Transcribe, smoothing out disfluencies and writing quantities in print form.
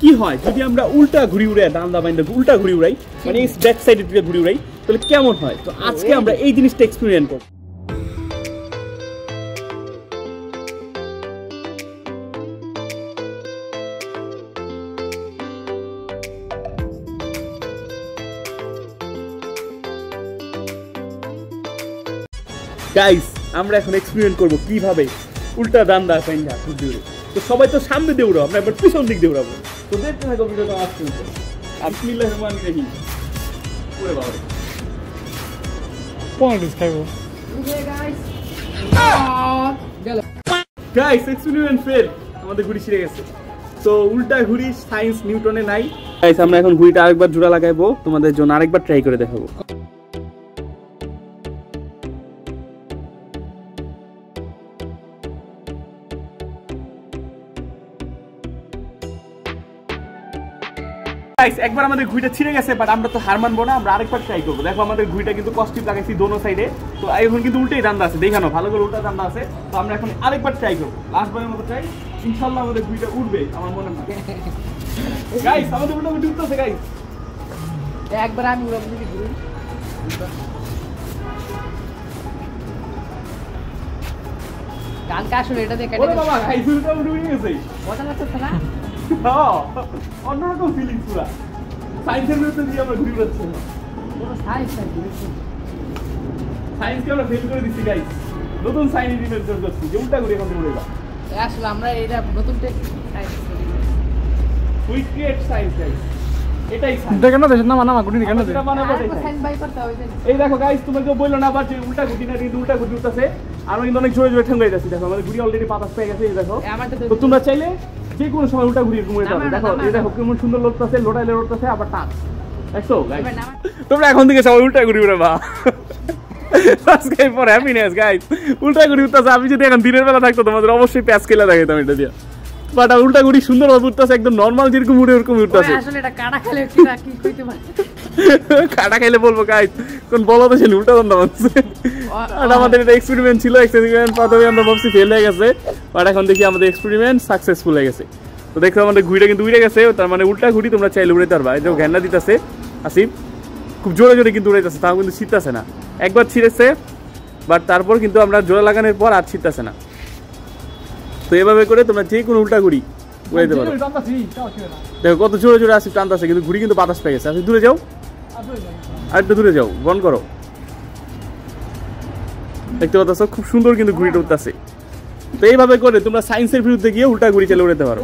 কি হয় যদি আমরা উল্টা ঘুরি উড়াই, দান্দা বাইন্দা উল্টা ঘুরি উড়াই, মানে ব্যাক সাইডে দিকে ঘুরি উড়াই, তাহলে কেমন হয়? তো আজকে আমরা এই জিনিসটা এক্সপেরিমেন্ট করব। গাইস আমরা এখন এক্সপেরিমেন্ট করব কিভাবে উল্টা দান্দা বাইন্দা ঘুরি উড়ে। তো সবাই তো সামনে দিয়ে উড়াবো, আমরা এবার পিছন দিক দিয়ে উড়াবো। তো দেখতে থাকো ভিডিওটা আজ পর্যন্ত। বিসমিল্লাহির রহমানির রহিম। ওরে বাবা রে, কোন ডিস খাইবো? গাইস এক্সপেরিমেন্ট ফেল, আমাদের ঘুড়ি ছিঁড়ে গেছে। তো উল্টা ঘুড়ি সায়েন্স নিউটনে নাই। গাইস আমরা এখন ঘুড়িটা আরেকবার জোড়া লাগাইবো, তোমাদের জন্য আরেকবার ট্রাই করে দেখাবো। গাইস একবার আমাদের ঘুড়িটা ছিঁড়ে গেছে, বাট আমরা তো হার মানবো না, আমরা আরেকবার ট্রাই করবো। দেখো আমাদের ঘুড়িটা কিন্তু কস্টিপ লাগাইছি দোনো সাইডে। তো এখন কিন্তু উল্টেই দান্দা আছে, দেখানো ভালো করে উল্টা দান্দা আছে। তো আমরা এখন আরেকবার ট্রাই করবো, লাস্টবারের মতো ট্রাই। ইনশাআল্লাহ আমাদের ঘুড়িটা উঠবে আমার মনে হয়। গাইস আমাদের উল্টা উঠতেছে গাইস। একবার আমি উড়াবো দেখি ঘুড়ি। গান কা শুনে এটা দেখে ওরে বাবা গাইস উল্টা উঠে গেছে, মজা লাগছে না? হ্যাঁ অন্যরকম ফিলিংস পুরা। সায়েন্সের মধ্যে দিয়ে আমরা ঘুরে বেড়াচ্ছি, পুরো সাইজ সাইজ সায়েন্সকে আমরা ফেল করে দিচ্ছি গাইস। নতুন সায়েন্স ইনভেন্ট করছি যে উল্টা ঘুরে এখন উড়ে যাবে। আসলে আমরা এটা নতুন size we create science guys, এটাই সায়েন্স। দেখেন না দেশ না মানা গুটি দেখেন না এটা বানাবো সাইন্স বাই করতে হবে। এই দেখো গাইস তোমাকে বললো না আবার যে উল্টা ঘুটি না, কিন্তু উল্টা ঘুটি উঠতেছে। আর কিন্তু অনেক জোরে জোরে ঠেঙ্গাইতেছি। দেখো আমাদের ঘুড়ি অলরেডি বাতাস পেয়ে গেছে। এই দেখো তো তোমরা চাইলে যে কোনো সময় উল্টা ঘুরি ঘুরে যাবে। দেখো এই দেখো কেমন সুন্দর লড়তেছে, লোটাইলে লড়তেছে আবার টাচ। দেখছো গাইস তোমরা এখন থেকে সবাই উল্টা ঘুরি উড়াবা। Subscribe for happiness guys. উল্টা ঘুরি উঠতেছে, আমি যদি এখন দিনের বেলা থাকতো তোমাদের অবশ্যই প্যাচ খেলা দেখাইতাম এটা দিয়ে। বাট উল্টা ঘুরি সুন্দর ভাবে উঠতেছে, একদম নরমাল যেরকম উড়ে ওরকম উঠতেছে। আসলে এটা কাটা খেলে কি কইতে পারে? কাটা খাইলে বলবো গাইস, কোন বলো তো ছিল উল্টা দান্দা মারছে। আর আমাদের এটা এক্সপেরিমেন্ট ছিল, এক্সপেরিমেন্ট প্রথমে আমরা ভাবছি ফেল হয়ে গেছে, বাট এখন দেখি আমাদের এক্সপেরিমেন্ট সাকসেসফুল হয়ে গেছে। তো দেখো আমাদের ঘুড়িটা কিন্তু উড়ে গেছে, তার মানে উল্টা ঘুড়ি তোমরা চাইলে উড়াইতে পারবা। এই যে ঘ্যান্না দিতেছে আসিফ, খুব জোরে জোরে কিন্তু উড়াইতেছে, তাও কিন্তু ছিটতেছে না। একবার ছিঁড়েছে, বাট তারপর কিন্তু আমরা জোড়া লাগানোর পর আর ছিটতেছে না। তো এভাবে করে তোমরা যে কোনো উল্টা ঘুড়ি উড়াইতে পারো। দেখো কত জোরে জোরে আসিফ টানতেছে, কিন্তু ঘুড়ি কিন্তু বাতাস পেয়ে গেছে। আসিফ দূরে যাও, আর একটু দূরে যাও, বন করো। দেখতে পাচ্ছ খুব সুন্দর কিন্তু ঘুড়িটা উঠতেছে। তো এইভাবে করে তোমরা সায়েন্সের বিরুদ্ধে গিয়ে উল্টা ঘুড়ি চালিয়ে উড়াতে পারো।